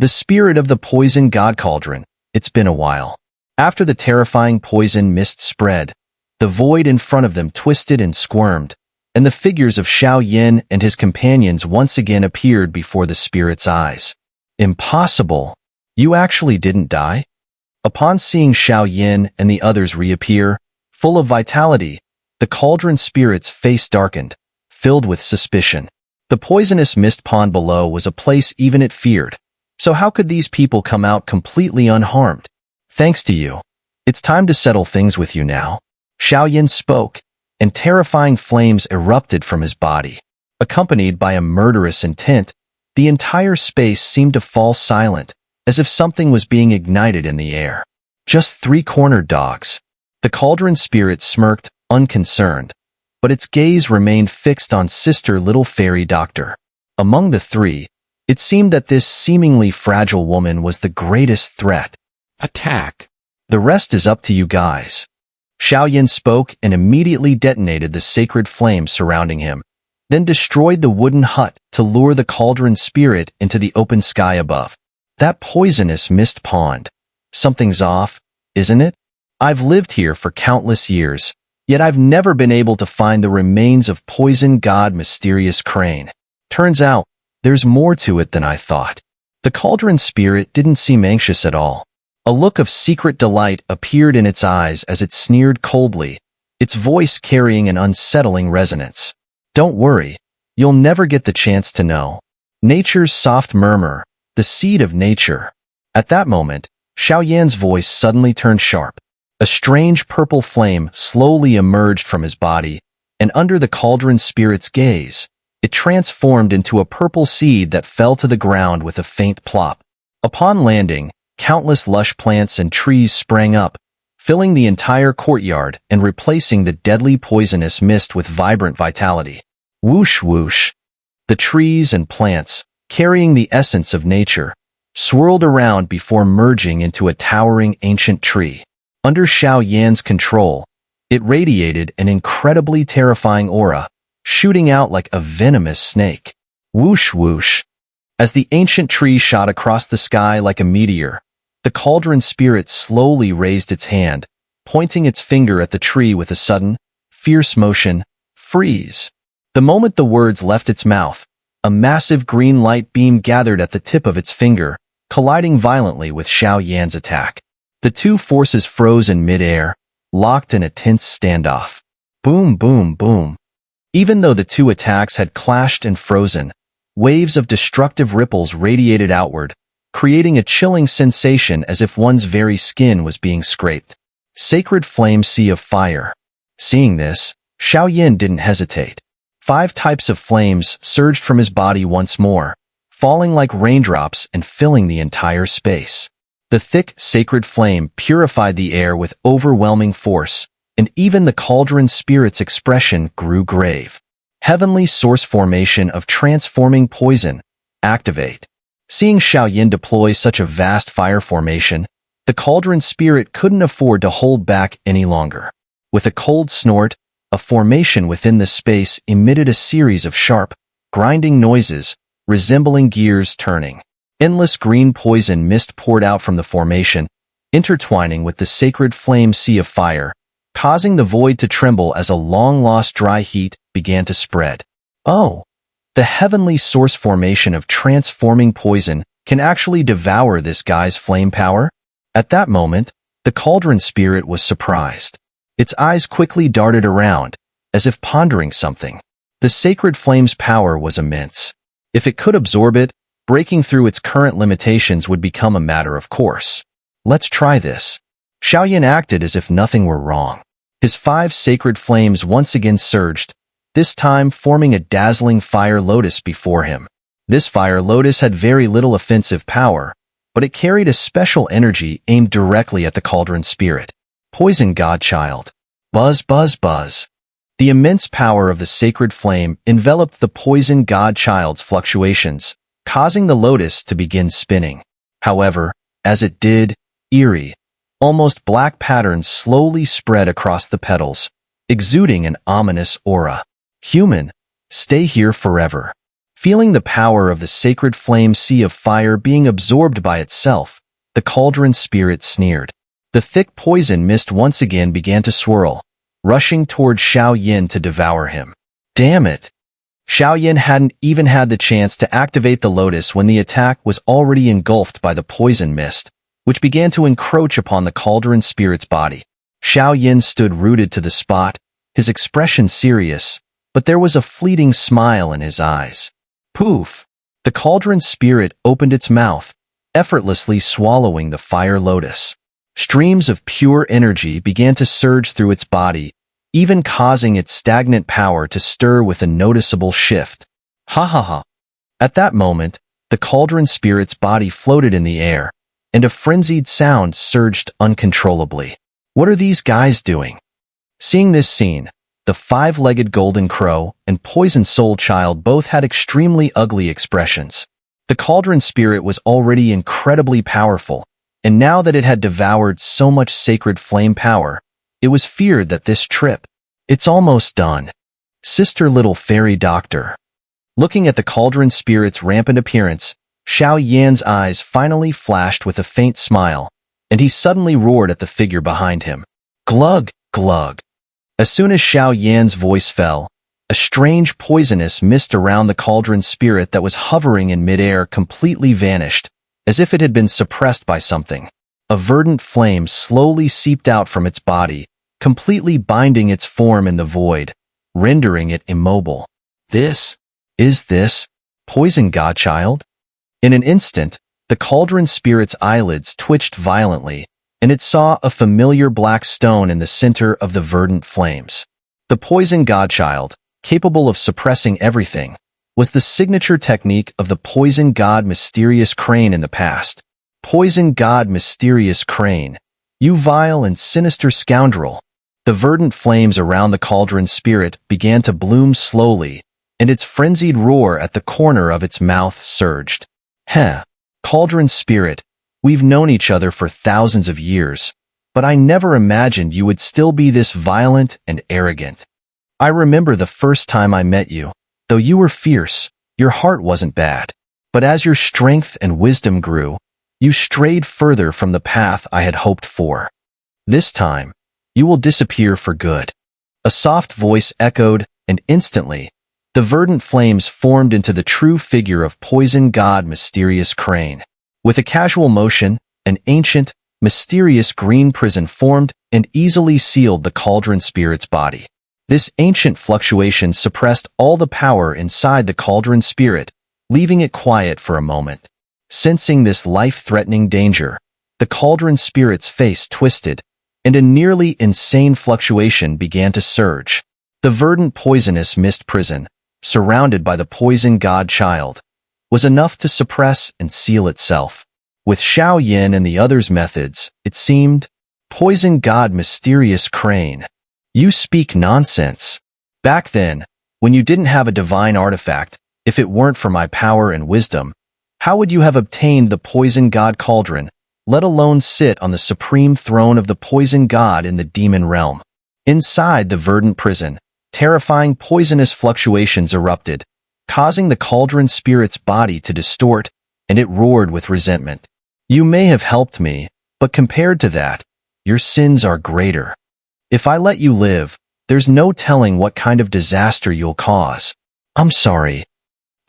The spirit of the poison god Cauldron. It's been a while. After the terrifying poison mist spread, the void in front of them twisted and squirmed, and the figures of Xiao Yin and his companions once again appeared before the spirit's eyes. Impossible! You actually didn't die? Upon seeing Xiao Yin and the others reappear, full of vitality, the Cauldron spirit's face darkened, filled with suspicion. The poisonous mist pond below was a place even it feared. So how could these people come out completely unharmed? Thanks to you. It's time to settle things with you now. Xiao Yin spoke, and terrifying flames erupted from his body. Accompanied by a murderous intent, the entire space seemed to fall silent, as if something was being ignited in the air. Just three-cornered dogs. The Cauldron spirit smirked, unconcerned, but its gaze remained fixed on Sister Little Fairy Doctor. Among the three, it seemed that this seemingly fragile woman was the greatest threat. Attack. The rest is up to you guys. Xiao Yin spoke and immediately detonated the sacred flame surrounding him, then destroyed the wooden hut to lure the Cauldron spirit into the open sky above. That poisonous mist pond. Something's off, isn't it? I've lived here for countless years, yet I've never been able to find the remains of poison god Mysterious Crane. Turns out, there's more to it than I thought. The Cauldron spirit didn't seem anxious at all. A look of secret delight appeared in its eyes as it sneered coldly, its voice carrying an unsettling resonance. Don't worry, you'll never get the chance to know. Nature's soft murmur, the seed of nature. At that moment, Xiao Yan's voice suddenly turned sharp. A strange purple flame slowly emerged from his body, and under the Cauldron spirit's gaze, it transformed into a purple seed that fell to the ground with a faint plop. Upon landing, countless lush plants and trees sprang up, filling the entire courtyard and replacing the deadly poisonous mist with vibrant vitality. Whoosh whoosh. The trees and plants, carrying the essence of nature, swirled around before merging into a towering ancient tree. Under Xiao Yan's control, it radiated an incredibly terrifying aura, shooting out like a venomous snake. Whoosh whoosh. As the ancient tree shot across the sky like a meteor, the Cauldron spirit slowly raised its hand, pointing its finger at the tree with a sudden, fierce motion. Freeze. The moment the words left its mouth, a massive green light beam gathered at the tip of its finger, colliding violently with Xiao Yan's attack. The two forces froze in midair, locked in a tense standoff. Boom, boom, boom. Even though the two attacks had clashed and frozen, waves of destructive ripples radiated outward, creating a chilling sensation as if one's very skin was being scraped. Sacred flame sea of fire. Seeing this, Xiao Yin didn't hesitate. 5 types of flames surged from his body once more, falling like raindrops and filling the entire space. The thick, sacred flame purified the air with overwhelming force, and even the Cauldron spirit's expression grew grave. Heavenly source formation of transforming poison. Activate. Seeing Xiao Yin deploy such a vast fire formation, the Cauldron spirit couldn't afford to hold back any longer. With a cold snort, a formation within the space emitted a series of sharp, grinding noises, resembling gears turning. Endless green poison mist poured out from the formation, intertwining with the sacred flame sea of fire, causing the void to tremble as a long-lost dry heat began to spread. Oh! The heavenly source formation of transforming poison can actually devour this guy's flame power? At that moment, the Cauldron spirit was surprised. Its eyes quickly darted around, as if pondering something. The sacred flame's power was immense. If it could absorb it, breaking through its current limitations would become a matter of course. Let's try this. Xiao Yin acted as if nothing were wrong. His 5 sacred flames once again surged, this time forming a dazzling fire lotus before him. This fire lotus had very little offensive power, but it carried a special energy aimed directly at the Cauldron spirit. Poison Godchild. Buzz, buzz, buzz. The immense power of the sacred flame enveloped the Poison Godchild's fluctuations, causing the lotus to begin spinning. However, as it did, eerie, almost black patterns slowly spread across the petals, exuding an ominous aura. Human, stay here forever. Feeling the power of the sacred flame sea of fire being absorbed by itself, the cauldron spirit sneered. The thick poison mist once again began to swirl, rushing toward Xiao Yin to devour him. Damn it! Xiao Yin hadn't even had the chance to activate the lotus when the attack was already engulfed by the poison mist, which began to encroach upon the cauldron spirit's body. Xiao Yin stood rooted to the spot, his expression serious, but there was a fleeting smile in his eyes. Poof! The cauldron spirit opened its mouth, effortlessly swallowing the fire lotus. Streams of pure energy began to surge through its body, even causing its stagnant power to stir with a noticeable shift. Ha ha ha! At that moment, the cauldron spirit's body floated in the air, and a frenzied sound surged uncontrollably. What are these guys doing? Seeing this scene, the five-legged golden crow and poison soul child both had extremely ugly expressions. The cauldron spirit was already incredibly powerful, and now that it had devoured so much sacred flame power, it was feared that this trip, it's almost done. Sister Little Fairy Doctor. Looking at the cauldron spirit's rampant appearance, Xiao Yan's eyes finally flashed with a faint smile, and he suddenly roared at the figure behind him. Glug, glug. As soon as Xiao Yan's voice fell, a strange poisonous mist around the cauldron spirit that was hovering in midair completely vanished, as if it had been suppressed by something. A verdant flame slowly seeped out from its body, completely binding its form in the void, rendering it immobile. Is this poison godchild? In an instant, the cauldron spirit's eyelids twitched violently, and it saw a familiar black stone in the center of the verdant flames. The poison godchild, capable of suppressing everything, was the signature technique of the poison god Mysterious Crane in the past. Poison god Mysterious Crane, you vile and sinister scoundrel! The verdant flames around the cauldron spirit began to bloom slowly, and its frenzied roar at the corner of its mouth surged. Heh, cauldron spirit, we've known each other for thousands of years, but I never imagined you would still be this violent and arrogant. I remember the first time I met you. Though you were fierce, your heart wasn't bad. But as your strength and wisdom grew, you strayed further from the path I had hoped for. This time, you will disappear for good. A soft voice echoed, and instantly, the verdant flames formed into the true figure of poison god Mysterious Crane. With a casual motion, an ancient, mysterious green prison formed and easily sealed the cauldron spirit's body. This ancient fluctuation suppressed all the power inside the cauldron spirit, leaving it quiet for a moment. Sensing this life-threatening danger, the cauldron spirit's face twisted, and a nearly insane fluctuation began to surge. The verdant poisonous mist prison, surrounded by the poison god child, was enough to suppress and seal itself. With Xiao Yin and the others' methods, it seemed, poison god Mysterious Crane. You speak nonsense. Back then, when you didn't have a divine artifact, if it weren't for my power and wisdom, how would you have obtained the poison god cauldron, let alone sit on the supreme throne of the poison god in the demon realm? Inside the verdant prison, terrifying poisonous fluctuations erupted, causing the cauldron spirit's body to distort, and it roared with resentment. You may have helped me, but compared to that, your sins are greater. If I let you live, there's no telling what kind of disaster you'll cause. I'm sorry.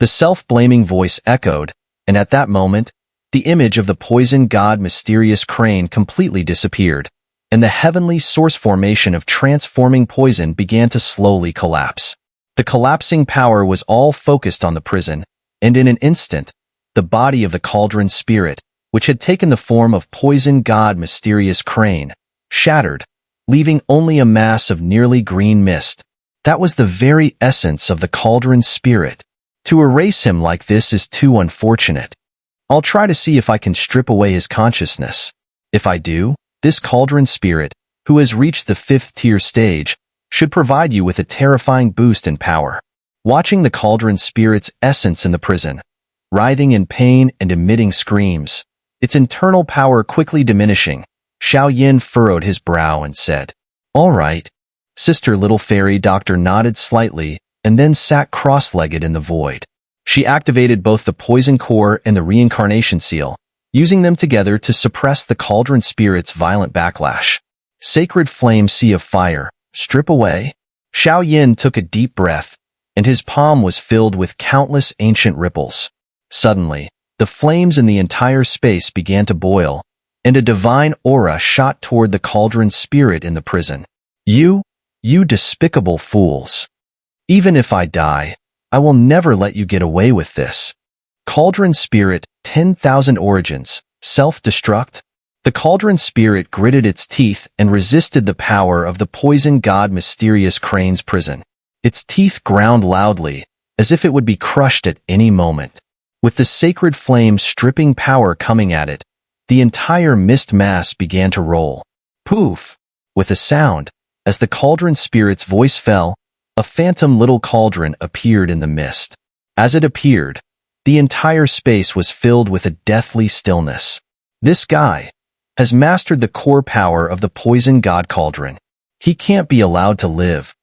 The self-blaming voice echoed, and at that moment, the image of the poison god Mysterious Crane completely disappeared, and the heavenly source formation of transforming poison began to slowly collapse. The collapsing power was all focused on the prison, and in an instant, the body of the cauldron spirit, which had taken the form of poison god Mysterious Crane, shattered, leaving only a mass of nearly green mist. That was the very essence of the cauldron spirit. To erase him like this is too unfortunate. I'll try to see if I can strip away his consciousness. If I do, this cauldron spirit, who has reached the 5th tier stage, should provide you with a terrifying boost in power. Watching the cauldron spirit's essence in the prison, writhing in pain and emitting screams, its internal power quickly diminishing, Xiao Yin furrowed his brow and said, "All right." Sister Little Fairy Doctor nodded slightly and then sat cross-legged in the void. She activated both the poison core and the reincarnation seal, using them together to suppress the Cauldron spirit's violent backlash. Sacred flame, sea of fire, strip away. Xiao Yin took a deep breath, and his palm was filled with countless ancient ripples. Suddenly, the flames in the entire space began to boil, and a divine aura shot toward the Cauldron spirit in the prison. You despicable fools. Even if I die, I will never let you get away with this. Cauldron spirit, 10,000 origins, self-destruct? The Cauldron spirit gritted its teeth and resisted the power of the poison god mysterious Crane's prison. Its teeth ground loudly, as if it would be crushed at any moment. With the sacred flame stripping power coming at it, the entire mist mass began to roll. Poof! With a sound, as the Cauldron spirit's voice fell, a phantom little cauldron appeared in the mist. As it appeared, the entire space was filled with a deathly stillness. This guy has mastered the core power of the poison god Cauldron. He can't be allowed to live.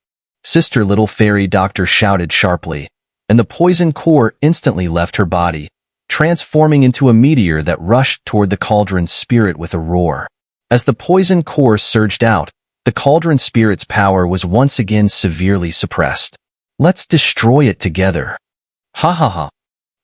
Sister Little Fairy Doctor shouted sharply, and the poison core instantly left her body, transforming into a meteor that rushed toward the Cauldron spirit with a roar. As the poison core surged out, the Cauldron spirit's power was once again severely suppressed. Let's destroy it together. Ha ha ha.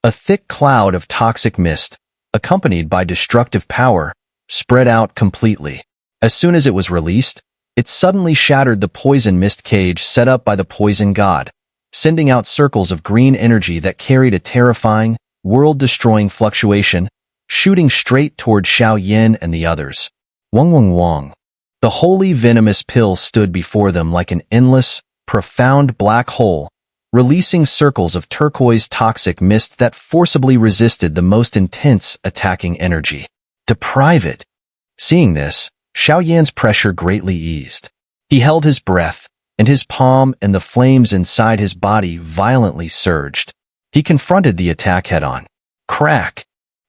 A thick cloud of toxic mist, accompanied by destructive power, spread out completely. As soon as it was released, it suddenly shattered the poison mist cage set up by the poison god, sending out circles of green energy that carried a terrifying, world-destroying fluctuation, shooting straight toward Xiao Yin and the others. Wong wong wong. The holy venomous pill stood before them like an endless, profound black hole, releasing circles of turquoise toxic mist that forcibly resisted the most intense attacking energy. Deprive it. Seeing this, Xiao Yan's pressure greatly eased. He held his breath, and his palm and the flames inside his body violently surged. He confronted the attack head-on. Crack!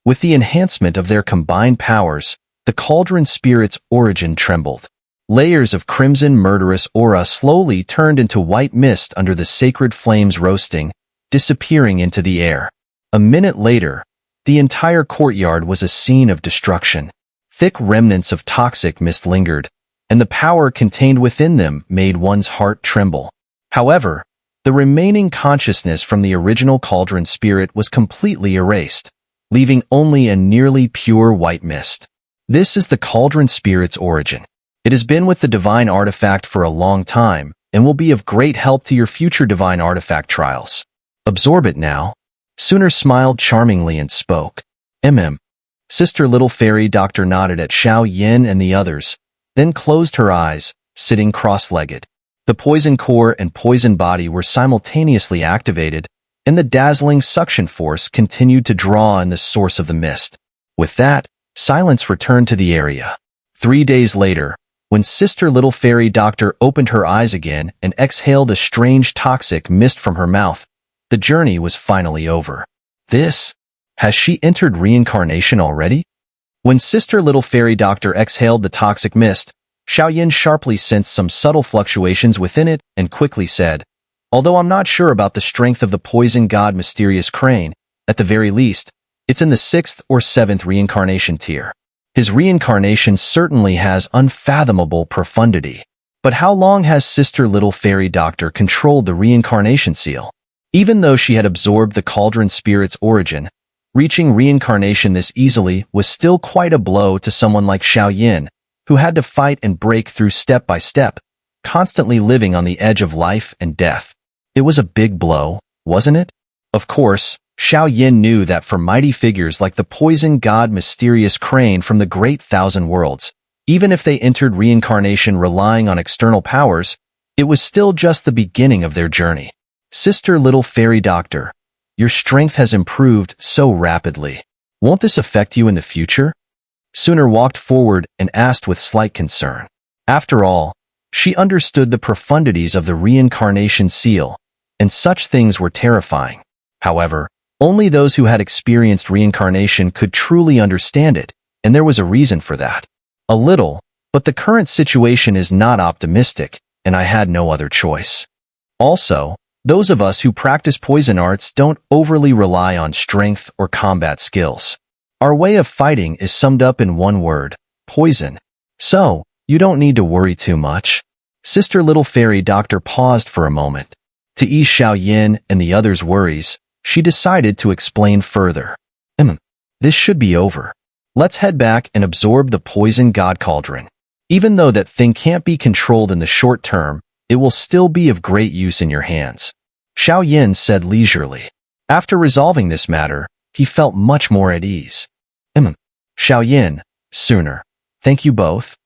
With the enhancement of their combined powers, the Cauldron spirit's origin trembled. Layers of crimson murderous aura slowly turned into white mist under the sacred flames roasting, disappearing into the air. A minute later, the entire courtyard was a scene of destruction. Thick remnants of toxic mist lingered, and the power contained within them made one's heart tremble. However, the remaining consciousness from the original Cauldron spirit was completely erased, leaving only a nearly pure white mist. This is the Cauldron spirit's origin. It has been with the divine artifact for a long time and will be of great help to your future divine artifact trials. Absorb it now. Xun'er smiled charmingly and spoke. Sister Little Fairy Doctor nodded at Xiao Yin and the others, then closed her eyes, sitting cross-legged. The poison core and poison body were simultaneously activated, and the dazzling suction force continued to draw in the source of the mist. With that, silence returned to the area. 3 days later, when Sister Little Fairy Doctor opened her eyes again and exhaled a strange toxic mist from her mouth, the journey was finally over. Has she entered reincarnation already? When Sister Little Fairy Doctor exhaled the toxic mist, Xiao Yin sharply sensed some subtle fluctuations within it and quickly said, "Although I'm not sure about the strength of the poison god Mysterious Crane, at the very least, it's in the 6th or 7th reincarnation tier. His reincarnation certainly has unfathomable profundity. But how long has Sister Little Fairy Doctor controlled the reincarnation seal?" Even though she had absorbed the Cauldron spirit's origin, reaching reincarnation this easily was still quite a blow to someone like Xiao Yin, who had to fight and break through step by step, constantly living on the edge of life and death. It was a big blow, wasn't it? Of course, Xiao Yin knew that for mighty figures like the poison god Mysterious Crane from the Great Thousand Worlds, even if they entered reincarnation relying on external powers, it was still just the beginning of their journey. Sister Little Fairy Doctor, your strength has improved so rapidly. Won't this affect you in the future? Xun'er walked forward and asked with slight concern. After all, she understood the profundities of the reincarnation seal, and such things were terrifying. However, only those who had experienced reincarnation could truly understand it, and there was a reason for that. A little, but the current situation is not optimistic, and I had no other choice. Also, Those of us who practice poison arts don't overly rely on strength or combat skills. Our way of fighting is summed up in one word: poison. So, you don't need to worry too much. Sister Little Fairy Doctor paused for a moment. To ease Xiao Yin and the others' worries, she decided to explain further. This should be over. Let's head back and absorb the poison god cauldron. Even though that thing can't be controlled in the short term, it will still be of great use in your hands. Xiao Yin said leisurely. After resolving this matter, he felt much more at ease. Xiao Yin, Xun'er, thank you both.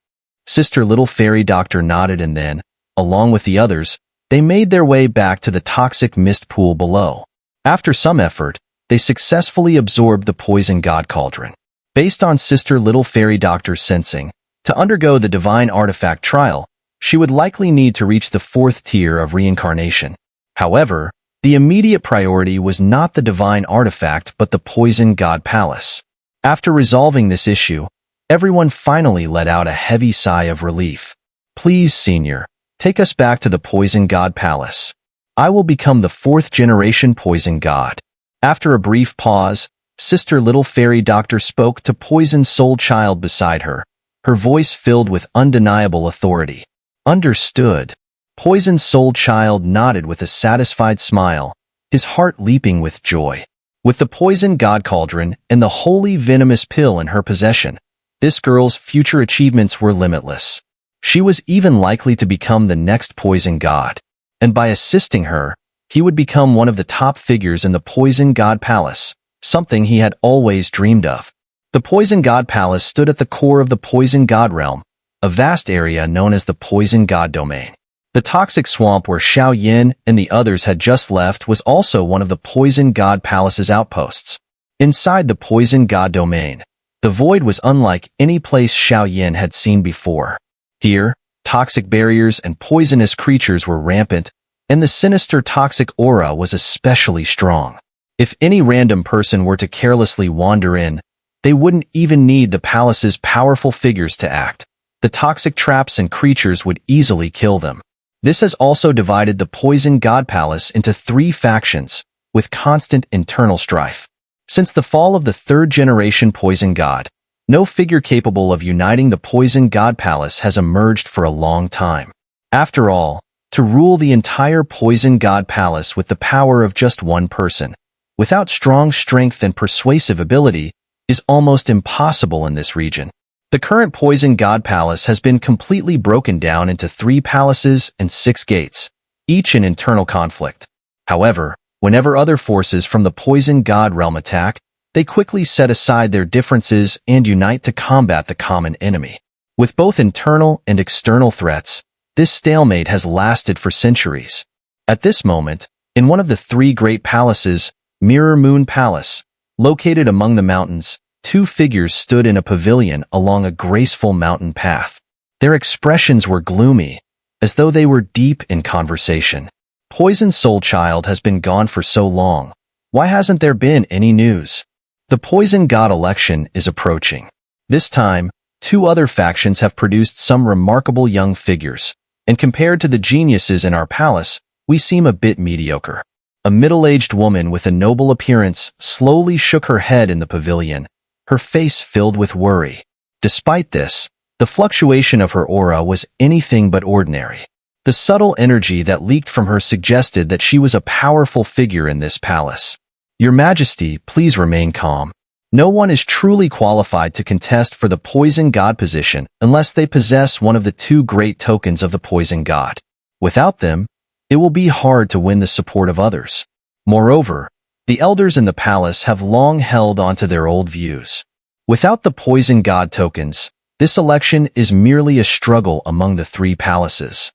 Sister Little Fairy Doctor nodded and then, along with the others, they made their way back to the toxic mist pool below. After some effort, they successfully absorbed the poison god cauldron. Based on Sister Little Fairy Doctor's sensing, to undergo the divine artifact trial, she would likely need to reach the 4th tier of reincarnation. However, the immediate priority was not the divine artifact but the poison god palace. After resolving this issue, everyone finally let out a heavy sigh of relief. Please, Senior, take us back to the poison god palace. I will become the 4th generation poison god. After a brief pause, Sister Little Fairy Doctor spoke to Poison Soul Child beside her, her voice filled with undeniable authority. Understood. Poison Soul Child nodded with a satisfied smile, his heart leaping with joy. With the poison god cauldron and the holy venomous pill in her possession, this girl's future achievements were limitless. She was even likely to become the next poison god, and by assisting her, he would become one of the top figures in the Poison God Palace, something he had always dreamed of. The Poison God Palace stood at the core of the Poison God Realm, a vast area known as the Poison God Domain. The toxic swamp where Xiao Yin and the others had just left was also one of the Poison God Palace's outposts. Inside the Poison God Domain, the void was unlike any place Xiao Yin had seen before. Here, toxic barriers and poisonous creatures were rampant, and the sinister toxic aura was especially strong. If any random person were to carelessly wander in, they wouldn't even need the palace's powerful figures to act. The toxic traps and creatures would easily kill them. This has also divided the Poison God Palace into 3 factions, with constant internal strife. Since the fall of the 3rd generation Poison God, no figure capable of uniting the Poison God Palace has emerged for a long time. After all, to rule the entire Poison God Palace with the power of just one person, without strong strength and persuasive ability, is almost impossible in this region. The current Poison God Palace has been completely broken down into 3 palaces and 6 gates, each in internal conflict. However, whenever other forces from the Poison God realm attack, they quickly set aside their differences and unite to combat the common enemy. With both internal and external threats, this stalemate has lasted for centuries. At this moment, in one of the 3 great palaces, Mirror Moon Palace, located among the mountains, 2 figures stood in a pavilion along a graceful mountain path. Their expressions were gloomy, as though they were deep in conversation. Poison Soul Child has been gone for so long. Why hasn't there been any news? The Poison God election is approaching. This time, 2 other factions have produced some remarkable young figures, and compared to the geniuses in our palace, we seem a bit mediocre. A middle-aged woman with a noble appearance slowly shook her head in the pavilion, her face filled with worry. Despite this, the fluctuation of her aura was anything but ordinary. The subtle energy that leaked from her suggested that she was a powerful figure in this palace. Your Majesty, please remain calm. No one is truly qualified to contest for the Poison God position unless they possess one of the 2 great tokens of the Poison God. Without them, it will be hard to win the support of others. Moreover, the elders in the palace have long held onto their old views. Without the Poison God tokens, this election is merely a struggle among the 3 palaces.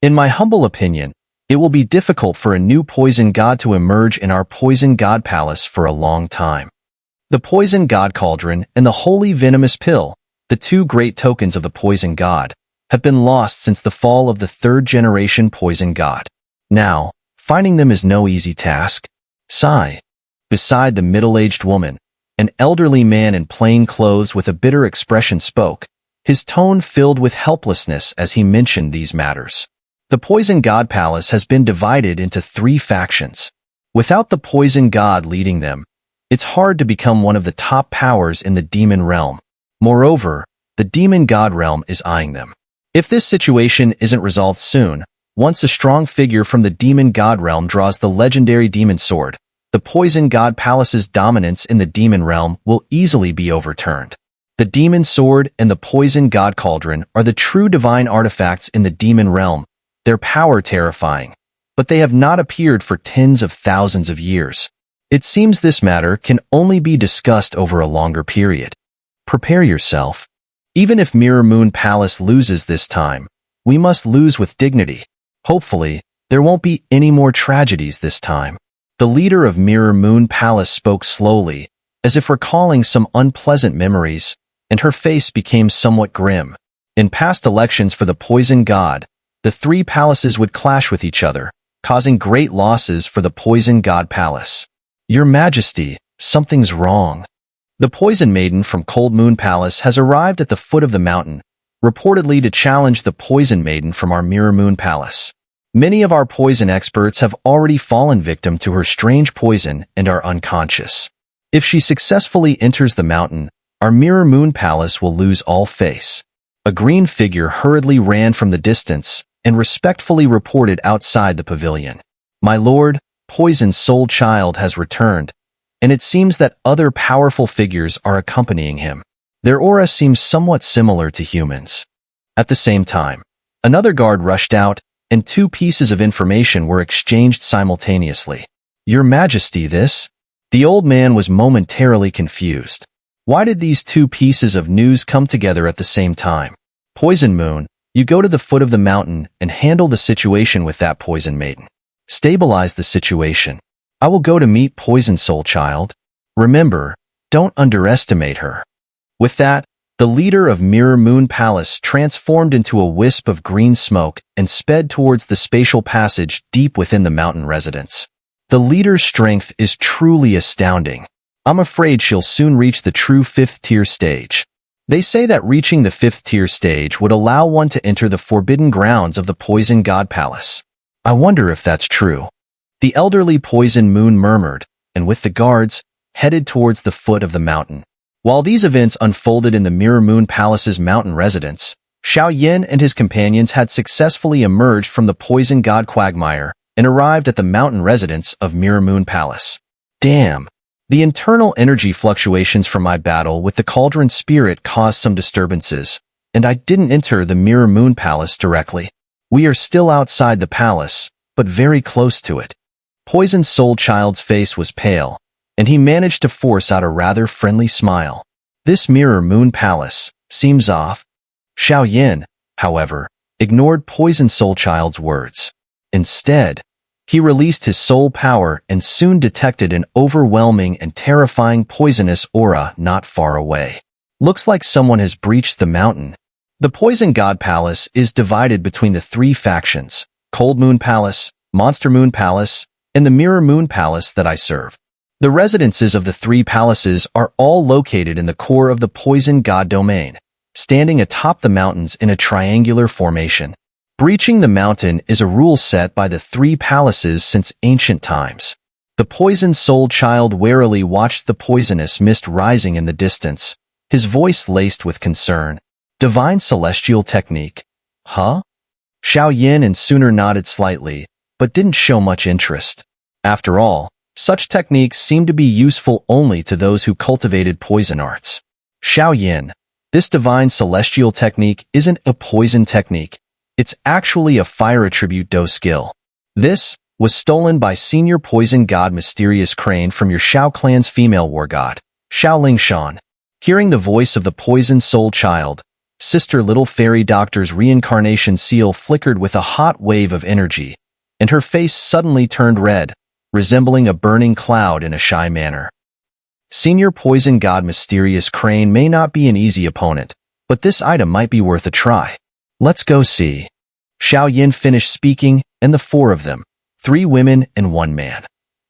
In my humble opinion, it will be difficult for a new Poison God to emerge in our Poison God Palace for a long time. The Poison God Cauldron and the Holy Venomous Pill, the 2 great tokens of the Poison God, have been lost since the fall of the 3rd generation Poison God. Now, finding them is no easy task. Sigh. Beside the middle-aged woman, an elderly man in plain clothes with a bitter expression spoke, his tone filled with helplessness as he mentioned these matters. The Poison God Palace has been divided into 3 factions. Without the Poison God leading them, it's hard to become one of the top powers in the demon realm. Moreover, the demon god realm is eyeing them. If this situation isn't resolved soon, once a strong figure from the demon god realm draws the legendary demon sword, the Poison God Palace's dominance in the demon realm will easily be overturned. The demon sword and the Poison God Cauldron are the true divine artifacts in the demon realm, their power terrifying, but they have not appeared for tens of thousands of years. It seems this matter can only be discussed over a longer period. Prepare yourself. Even if Mirror Moon Palace loses this time, we must lose with dignity. Hopefully, there won't be any more tragedies this time. The leader of Mirror Moon Palace spoke slowly, as if recalling some unpleasant memories, and her face became somewhat grim. In past elections for the Poison God, the 3 palaces would clash with each other, causing great losses for the Poison God Palace. Your Majesty, something's wrong. The Poison Maiden from Cold Moon Palace has arrived at the foot of the mountain, reportedly to challenge the Poison Maiden from our Mirror Moon Palace. Many of our poison experts have already fallen victim to her strange poison and are unconscious. If she successfully enters the mountain, our Mirror Moon Palace will lose all face. A green figure hurriedly ran from the distance and respectfully reported outside the pavilion. My lord, Poison Soul Child has returned, and it seems that other powerful figures are accompanying him. Their aura seems somewhat similar to humans. At the same time, another guard rushed out, and 2 pieces of information were exchanged simultaneously. Your Majesty, this? The old man was momentarily confused. Why did these 2 pieces of news come together at the same time? Poison Moon, you go to the foot of the mountain and handle the situation with that Poison Maiden. Stabilize the situation. I will go to meet Poison Soul Child. Remember, don't underestimate her. With that, the leader of Mirror Moon Palace transformed into a wisp of green smoke and sped towards the spatial passage deep within the mountain residence. The leader's strength is truly astounding. I'm afraid she'll soon reach the true 5th tier stage. They say that reaching the 5th tier stage would allow one to enter the forbidden grounds of the Poison God Palace. I wonder if that's true. The elderly Poison Moon murmured, and with the guards, headed towards the foot of the mountain. While these events unfolded in the Mirror Moon Palace's mountain residence, Xiao Yin and his companions had successfully emerged from the Poison God quagmire and arrived at the mountain residence of Mirror Moon Palace. Damn! The internal energy fluctuations from my battle with the Cauldron spirit caused some disturbances, and I didn't enter the Mirror Moon Palace directly. We are still outside the palace, but very close to it. Poison Soul Child's face was pale, and he managed to force out a rather friendly smile. This Mirror Moon Palace seems off. Xiao Yin, however, ignored Poison Soul Child's words. Instead, he released his soul power and soon detected an overwhelming and terrifying poisonous aura not far away. Looks like someone has breached the mountain. The Poison God Palace is divided between the 3 factions, Cold Moon Palace, Monster Moon Palace, and the Mirror Moon Palace that I serve. The residences of the 3 palaces are all located in the core of the Poison God domain, standing atop the mountains in a triangular formation. Breaching the mountain is a rule set by the 3 palaces since ancient times. The Poison Soul Child warily watched the poisonous mist rising in the distance, his voice laced with concern. Divine Celestial Technique. Huh? Xiao Yin and Xun'er nodded slightly, but didn't show much interest. After all, such techniques seem to be useful only to those who cultivated poison arts. Xiao Yin, this Divine Celestial Technique isn't a poison technique. It's actually a fire attribute do skill. This was stolen by Senior Poison God Mysterious Crane from your Xiao clan's female war god, Xiao Lingshan. Hearing the voice of the Poison Soul Child, Sister Little Fairy Doctor's reincarnation seal flickered with a hot wave of energy, and her face suddenly turned red, resembling a burning cloud in a shy manner. Senior Poison God Mysterious Crane may not be an easy opponent, but this item might be worth a try. Let's go see. Xiao Yin finished speaking, and the 4 of them, 3 women and 1 man,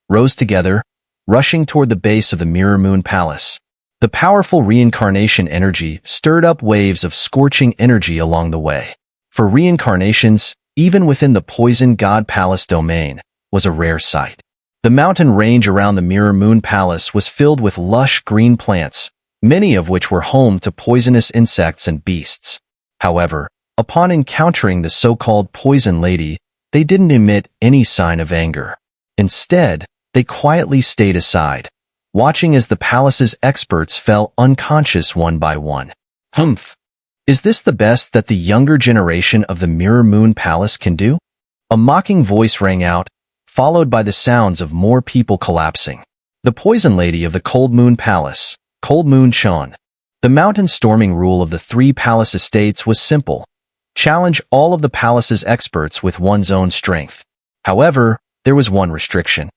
rose together, rushing toward the base of the Mirror Moon Palace. The powerful reincarnation energy stirred up waves of scorching energy along the way. For reincarnations, even within the Poison God Palace domain, was a rare sight. The mountain range around the Mirror Moon Palace was filled with lush green plants, many of which were home to poisonous insects and beasts. However, upon encountering the so-called Poison Lady, they didn't emit any sign of anger. Instead, they quietly stayed aside, watching as the palace's experts fell unconscious one by one. Humph! Is this the best that the younger generation of the Mirror Moon Palace can do? A mocking voice rang out, followed by the sounds of more people collapsing. The Poison Lady of the Cold Moon Palace, Cold Moon Shun. The mountain storming rule of the 3 palace estates was simple. Challenge all of the palace's experts with one's own strength. However, there was one restriction.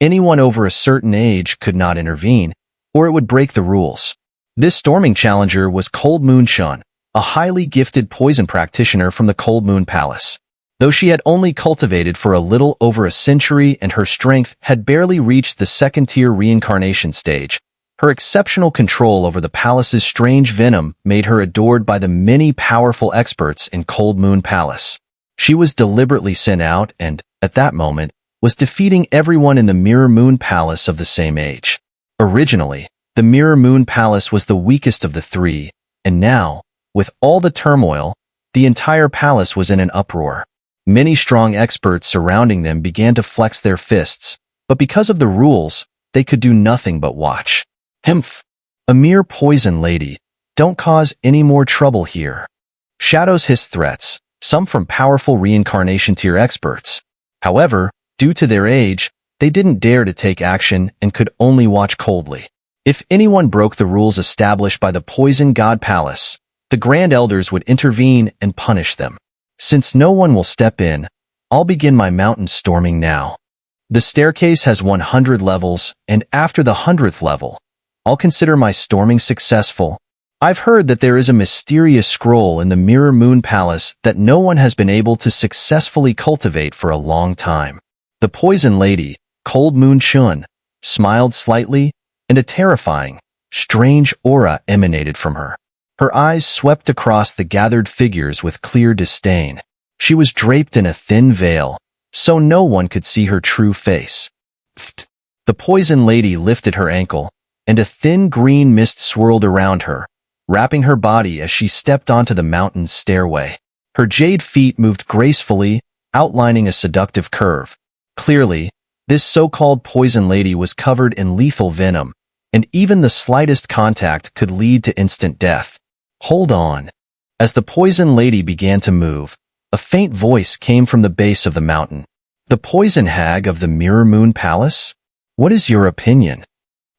Anyone over a certain age could not intervene, or it would break the rules. This storming challenger was Cold Moon Shun, a highly gifted poison practitioner from the Cold Moon Palace. Though she had only cultivated for a little over a century and her strength had barely reached the second-tier reincarnation stage, her exceptional control over the palace's strange venom made her adored by the many powerful experts in Cold Moon Palace. She was deliberately sent out and, at that moment, was defeating everyone in the Mirror Moon Palace of the same age. Originally, the Mirror Moon Palace was the weakest of the 3, and now, with all the turmoil, the entire palace was in an uproar. Many strong experts surrounding them began to flex their fists, but because of the rules, they could do nothing but watch. Humph! A mere poison lady. Don't cause any more trouble here. Shadows hissed threats, some from powerful reincarnation tier experts. However, due to their age, they didn't dare to take action and could only watch coldly. If anyone broke the rules established by the Poison God Palace, the Grand Elders would intervene and punish them. Since no one will step in, I'll begin my mountain storming now. The staircase has 100 levels, and after the 100th level, I'll consider my storming successful. I've heard that there is a mysterious scroll in the Mirror Moon Palace that no one has been able to successfully cultivate for a long time. The Poison Lady, Cold Moon Shun, smiled slightly, and a terrifying, strange aura emanated from her. Her eyes swept across the gathered figures with clear disdain. She was draped in a thin veil, so no one could see her true face. Pfft. The Poison Lady lifted her ankle, and a thin green mist swirled around her, wrapping her body as she stepped onto the mountain's stairway. Her jade feet moved gracefully, outlining a seductive curve. Clearly, this so-called Poison Lady was covered in lethal venom, and even the slightest contact could lead to instant death. Hold on. As the Poison Lady began to move, a faint voice came from the base of the mountain. The Poison Hag of the Mirror Moon Palace? What is your opinion?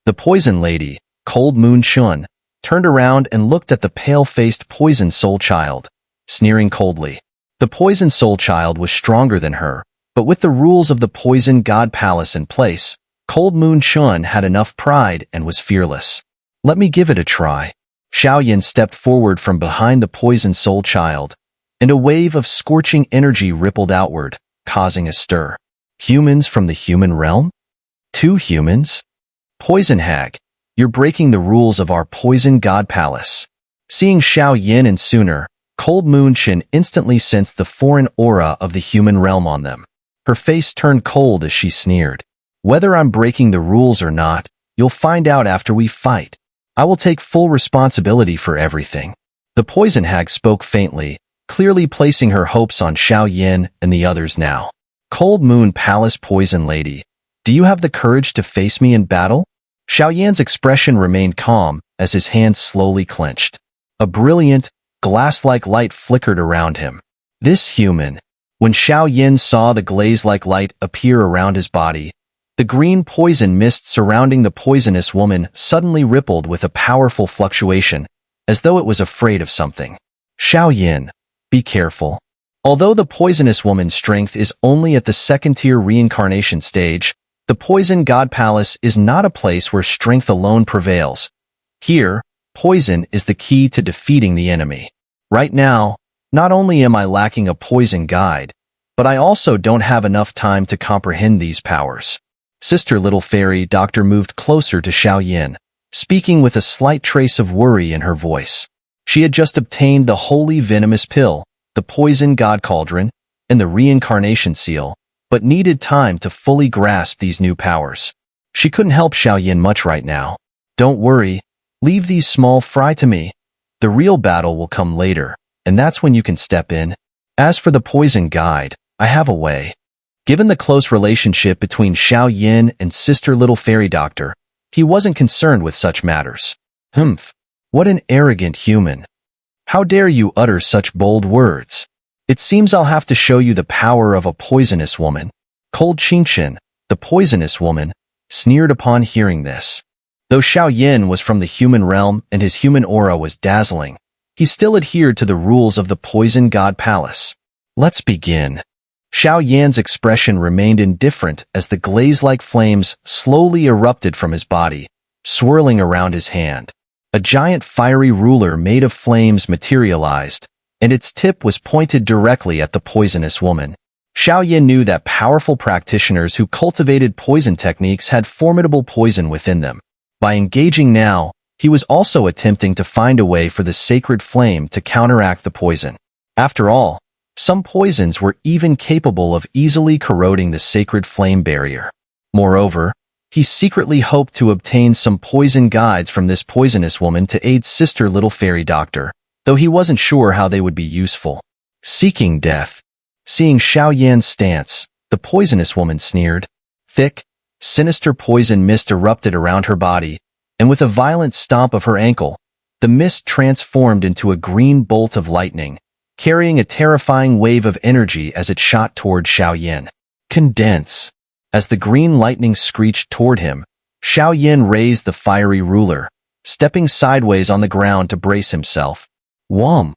The Poison Lady, Cold Moon Shun, turned around and looked at the pale-faced Poison Soul Child, sneering coldly. The Poison Soul Child was stronger than her, but with the rules of the Poison God Palace in place, Cold Moon Shun had enough pride and was fearless. Let me give it a try. Xiaoyan stepped forward from behind the Poison Soul Child, and a wave of scorching energy rippled outward, causing a stir. Humans from the human realm? 2 humans? Poison Hag, you're breaking the rules of our Poison God Palace. Seeing Xiaoyan and Xun'er, Cold Moon Shun instantly sensed the foreign aura of the human realm on them. Her face turned cold as she sneered. Whether I'm breaking the rules or not, you'll find out after we fight. I will take full responsibility for everything. The Poison Hag spoke faintly, clearly placing her hopes on Xiaoyan and the others now. Cold Moon Palace Poison Lady, do you have the courage to face me in battle? Xiaoyan's expression remained calm as his hands slowly clenched. A brilliant, glass-like light flickered around him. This human. When Xiaoyan saw the glaze-like light appear around his body, the green poison mist surrounding the poisonous woman suddenly rippled with a powerful fluctuation, as though it was afraid of something. Xiaoyan, be careful. Although the poisonous woman's strength is only at the second-tier reincarnation stage, the Poison God Palace is not a place where strength alone prevails. Here, poison is the key to defeating the enemy. Right now, not only am I lacking a poison guide, but I also don't have enough time to comprehend these powers. Sister Little Fairy Doctor moved closer to Xiaoyan, speaking with a slight trace of worry in her voice. She had just obtained the holy venomous pill, the Poison God Cauldron, and the Reincarnation seal, but needed time to fully grasp these new powers. She couldn't help Xiaoyan much right now. Don't worry, leave these small fry to me. The real battle will come later, and that's when you can step in. As for the poison guide, I have a way. Given the close relationship between Xiaoyan and Sister Little Fairy Doctor, he wasn't concerned with such matters. Humph, what an arrogant human. How dare you utter such bold words? It seems I'll have to show you the power of a poisonous woman. Cauldron, the poisonous woman, sneered upon hearing this. Though Xiaoyan was from the human realm and his human aura was dazzling, he still adhered to the rules of the Poison God Palace. Let's begin. Xiaoyan's expression remained indifferent as the glaze-like flames slowly erupted from his body, swirling around his hand. A giant fiery ruler made of flames materialized, and its tip was pointed directly at the poisonous woman. Xiaoyan knew that powerful practitioners who cultivated poison techniques had formidable poison within them. By engaging now, he was also attempting to find a way for the sacred flame to counteract the poison. After all, some poisons were even capable of easily corroding the sacred flame barrier. Moreover, he secretly hoped to obtain some poison guides from this poisonous woman to aid Sister Little Fairy Doctor, though he wasn't sure how they would be useful. Seeking death. Seeing Xiaoyan's stance, the poisonous woman sneered. Thick, sinister poison mist erupted around her body, and with a violent stomp of her ankle, the mist transformed into a green bolt of lightning, carrying a terrifying wave of energy as it shot toward Xiaoyan. Condense. As the green lightning screeched toward him, Xiaoyan raised the fiery ruler, stepping sideways on the ground to brace himself. Whom!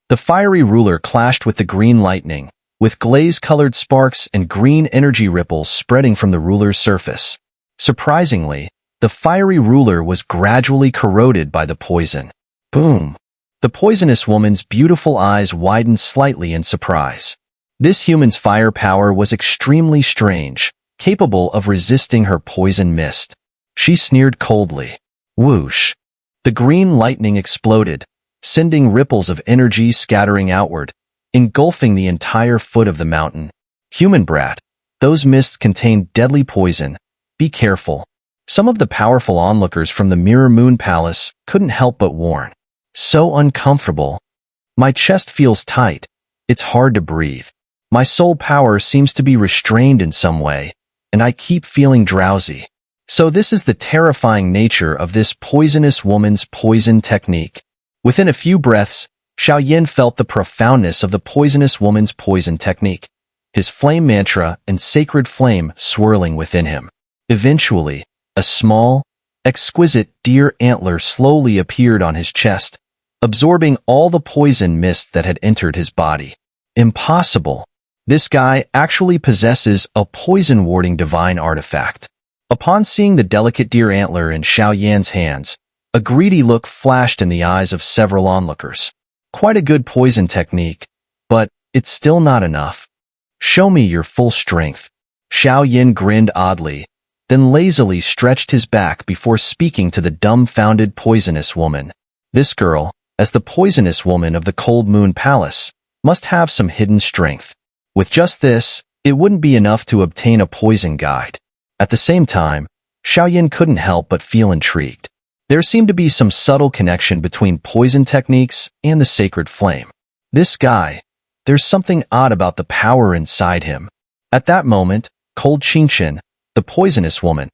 The fiery ruler clashed with the green lightning, with glaze-colored sparks and green energy ripples spreading from the ruler's surface. Surprisingly, the fiery ruler was gradually corroded by the poison. Boom! The poisonous woman's beautiful eyes widened slightly in surprise. This human's firepower was extremely strange, capable of resisting her poison mist. She sneered coldly. Whoosh! The green lightning exploded, sending ripples of energy scattering outward, engulfing the entire foot of the mountain. Human brat, those mists contain deadly poison. Be careful. Some of the powerful onlookers from the Mirror Moon Palace couldn't help but warn. So uncomfortable. My chest feels tight. It's hard to breathe. My soul power seems to be restrained in some way, and I keep feeling drowsy. So this is the terrifying nature of this poisonous woman's poison technique. Within a few breaths, Xiaoyan felt the profoundness of the poisonous woman's poison technique, his flame mantra and sacred flame swirling within him. Eventually, a small, exquisite deer antler slowly appeared on his chest, absorbing all the poison mist that had entered his body. Impossible. This guy actually possesses a poison-warding divine artifact. Upon seeing the delicate deer antler in Xiaoyan's hands, a greedy look flashed in the eyes of several onlookers. Quite a good poison technique, but it's still not enough. Show me your full strength. Xiaoyan grinned oddly, then lazily stretched his back before speaking to the dumbfounded poisonous woman. This girl, as the poisonous woman of the Cold Moon Palace, must have some hidden strength. With just this, it wouldn't be enough to obtain a poison guide. At the same time, Xiaoyan couldn't help but feel intrigued. There seemed to be some subtle connection between poison techniques and the sacred flame. This guy, there's something odd about the power inside him. At that moment, Cauldron, the poisonous woman,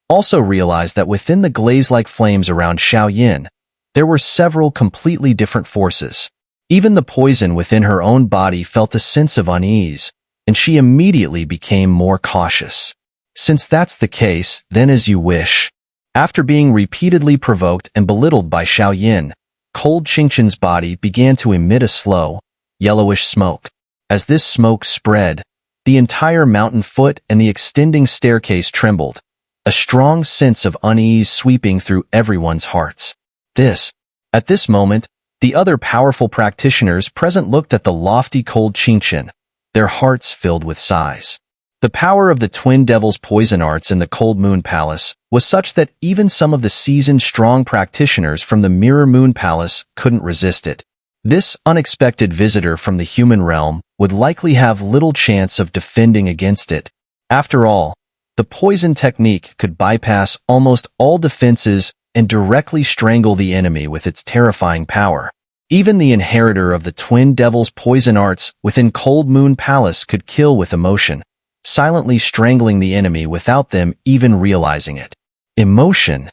also realized that within the glaze-like flames around Xiaoyan, there were several completely different forces. Even the poison within her own body felt a sense of unease, and she immediately became more cautious. Since that's the case, then as you wish. After being repeatedly provoked and belittled by Xiaoyan, Cauldron's body began to emit a slow, yellowish smoke. As this smoke spread, the entire mountain foot and the extending staircase trembled, a strong sense of unease sweeping through everyone's hearts. At this moment, the other powerful practitioners present looked at the lofty Cauldron, their hearts filled with sighs. The power of the Twin Devils' poison arts in the Cold Moon Palace was such that even some of the seasoned strong practitioners from the Mirror Moon Palace couldn't resist it. This unexpected visitor from the human realm would likely have little chance of defending against it. After all, the poison technique could bypass almost all defenses and directly strangle the enemy with its terrifying power. Even the inheritor of the Twin Devils' poison arts within Cold Moon Palace could kill with emotion, silently strangling the enemy without them even realizing it. Emotion.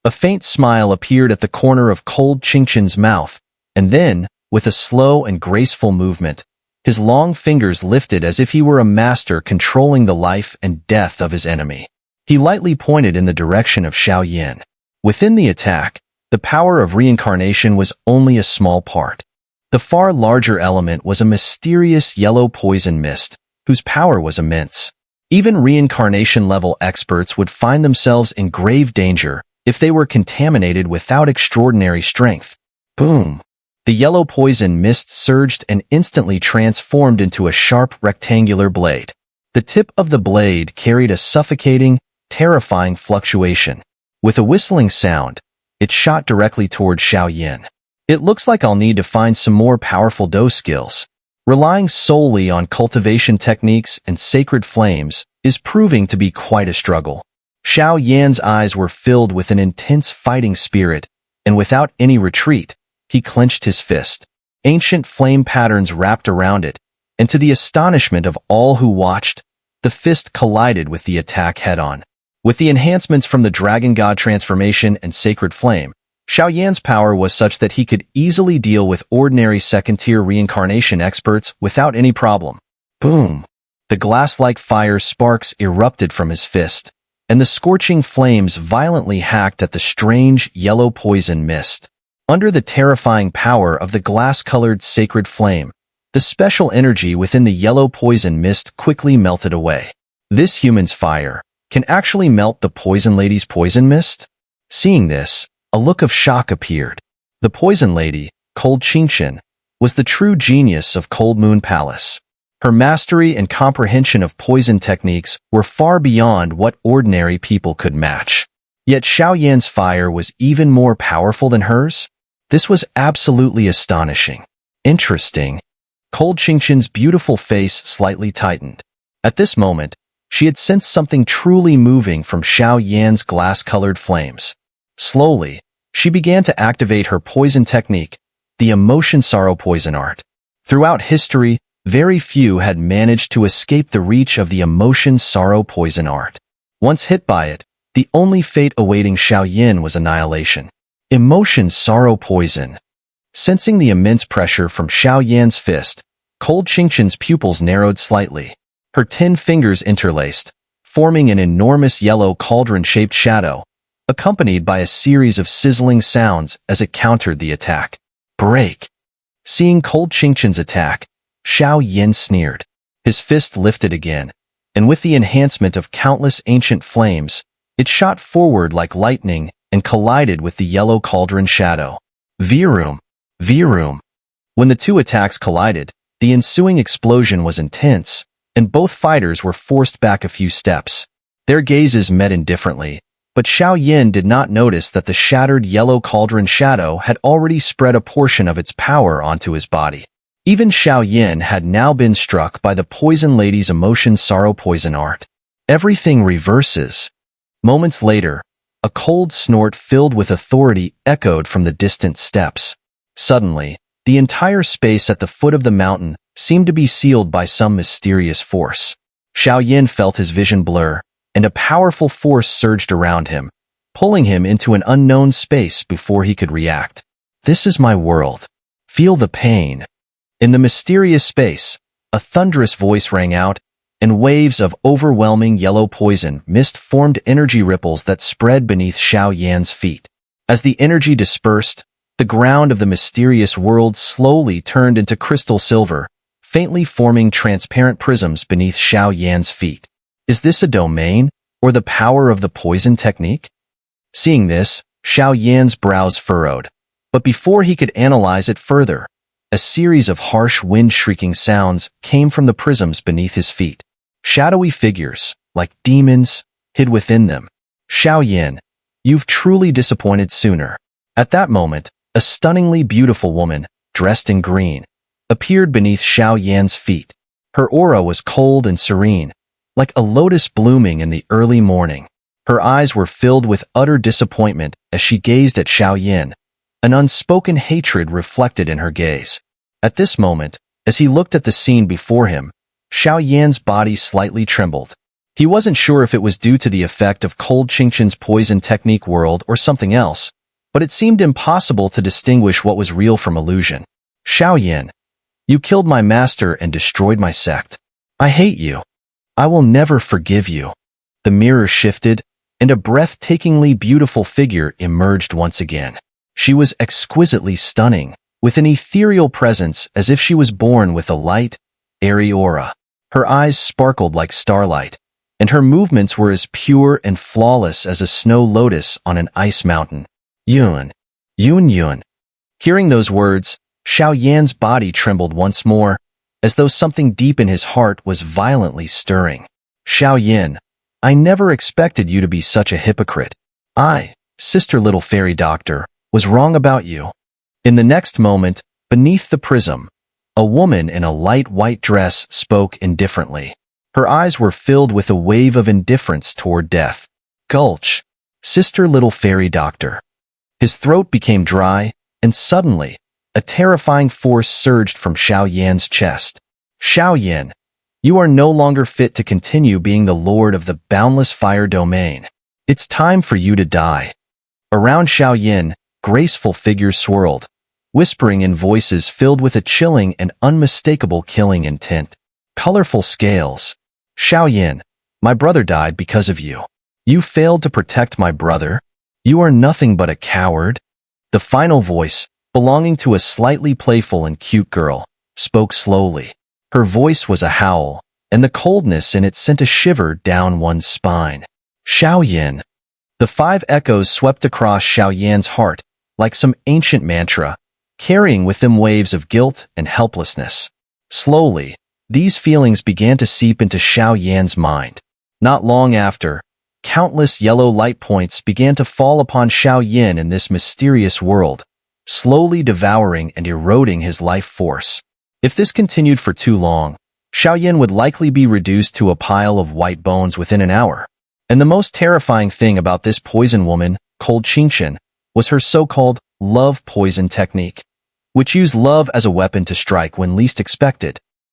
A faint smile appeared at the corner of Cold Chinchin's mouth, and then, with a slow and graceful movement, his long fingers lifted as if he were a master controlling the life and death of his enemy. He lightly pointed in the direction of Xiaoyan. Within the attack, the power of reincarnation was only a small part. The far larger element was a mysterious yellow poison mist, whose power was immense. Even reincarnation-level experts would find themselves in grave danger if they were contaminated without extraordinary strength. Boom! The yellow poison mist surged and instantly transformed into a sharp rectangular blade. The tip of the blade carried a suffocating, terrifying fluctuation. With a whistling sound, it shot directly toward Xiaoyan. It looks like I'll need to find some more powerful dose skills. Relying solely on cultivation techniques and sacred flames is proving to be quite a struggle. Xiaoyan's eyes were filled with an intense fighting spirit, and without any retreat, he clenched his fist. Ancient flame patterns wrapped around it, and to the astonishment of all who watched, the fist collided with the attack head-on. With the enhancements from the Dragon God transformation and Sacred Flame, Xiaoyan's power was such that he could easily deal with ordinary second-tier reincarnation experts without any problem. Boom! The glass-like fire sparks erupted from his fist, and the scorching flames violently hacked at the strange yellow poison mist. Under the terrifying power of the glass-colored sacred flame, the special energy within the yellow poison mist quickly melted away. This human's fire can actually melt the poison lady's poison mist? Seeing this, a look of shock appeared. The poison lady, Cold Chinchin, was the true genius of Cold Moon Palace. Her mastery and comprehension of poison techniques were far beyond what ordinary people could match. Yet Xiaoyan's fire was even more powerful than hers? This was absolutely astonishing. Interesting. Cold Chinchin's beautiful face slightly tightened. At this moment, she had sensed something truly moving from Xiaoyan's glass-colored flames. Slowly, she began to activate her poison technique, the Emotion Sorrow Poison Art. Throughout history, very few had managed to escape the reach of the Emotion Sorrow Poison Art. Once hit by it, the only fate awaiting Xiaoyan was annihilation. Emotion Sorrow Poison. Sensing the immense pressure from Xiaoyan's fist, Cold Chinchin's pupils narrowed slightly. Her 10 fingers interlaced, forming an enormous yellow cauldron-shaped shadow, accompanied by a series of sizzling sounds as it countered the attack. Break! Seeing Cold Chinchin's attack, Xiaoyan sneered. His fist lifted again, and with the enhancement of countless ancient flames, it shot forward like lightning and collided with the yellow cauldron shadow. Virum! Virum! When the two attacks collided, the ensuing explosion was intense, and both fighters were forced back a few steps. Their gazes met indifferently, but Xiaoyan did not notice that the shattered yellow cauldron shadow had already spread a portion of its power onto his body. Even Xiaoyan had now been struck by the Poison Lady's Emotion Sorrow Poison Art. Everything reverses. Moments later, a cold snort filled with authority echoed from the distant steps. Suddenly, the entire space at the foot of the mountain seemed to be sealed by some mysterious force. Xiaoyan felt his vision blur, and a powerful force surged around him, pulling him into an unknown space before he could react. This is my world. Feel the pain. In the mysterious space, a thunderous voice rang out, and waves of overwhelming yellow poison mist formed energy ripples that spread beneath Xiaoyan's feet. As the energy dispersed, the ground of the mysterious world slowly turned into crystal silver, faintly forming transparent prisms beneath Xiaoyan's feet. Is this a domain, or the power of the poison technique? Seeing this, Xiaoyan's brows furrowed. But before he could analyze it further, a series of harsh wind-shrieking sounds came from the prisms beneath his feet. Shadowy figures, like demons, hid within them. Xiaoyan, you've truly disappointed Xun'er. At that moment, a stunningly beautiful woman, dressed in green, appeared beneath Xiao Yan's feet. Her aura was cold and serene, like a lotus blooming in the early morning. Her eyes were filled with utter disappointment as she gazed at Xiao Yan, an unspoken hatred reflected in her gaze. At this moment, as he looked at the scene before him, Xiao Yan's body slightly trembled. He wasn't sure if it was due to the effect of Cold Qingqian's poison technique world or something else, but it seemed impossible to distinguish what was real from illusion. Xiao Yan, you killed my master and destroyed my sect. I hate you. I will never forgive you. The mirror shifted, and a breathtakingly beautiful figure emerged once again. She was exquisitely stunning, with an ethereal presence as if she was born with a light, airy aura. Her eyes sparkled like starlight, and her movements were as pure and flawless as a snow lotus on an ice mountain. Yun. Yun Yun. Hearing those words, Xiao Yan's body trembled once more, as though something deep in his heart was violently stirring. Xiao Yan, I never expected you to be such a hypocrite. I, sister little fairy doctor, was wrong about you. In the next moment, beneath the prism, a woman in a light white dress spoke indifferently. Her eyes were filled with a wave of indifference toward death. Gulch, sister little fairy doctor. His throat became dry, and suddenly, a terrifying force surged from Xiao Yan's chest. Xiao Yan, you are no longer fit to continue being the lord of the boundless fire domain. It's time for you to die. Around Xiao Yan, graceful figures swirled, whispering in voices filled with a chilling and unmistakable killing intent. Colorful scales. Xiao Yan, my brother died because of you. You failed to protect my brother. You are nothing but a coward. The final voice, belonging to a slightly playful and cute girl, spoke slowly. Her voice was a howl, and the coldness in it sent a shiver down one's spine. Xiao Yan. The 5 echoes swept across Xiao Yan's heart, like some ancient mantra, carrying with them waves of guilt and helplessness. Slowly, these feelings began to seep into Xiao Yan's mind. Not long after, countless yellow light points began to fall upon Xiao Yan in this mysterious world, slowly devouring and eroding his life force. If this continued for too long, Xiao Yan would likely be reduced to a pile of white bones within an hour. And the most terrifying thing about this poison woman, Cold Qingqian, was her so-called love poison technique, which used love as a weapon to strike when least expected.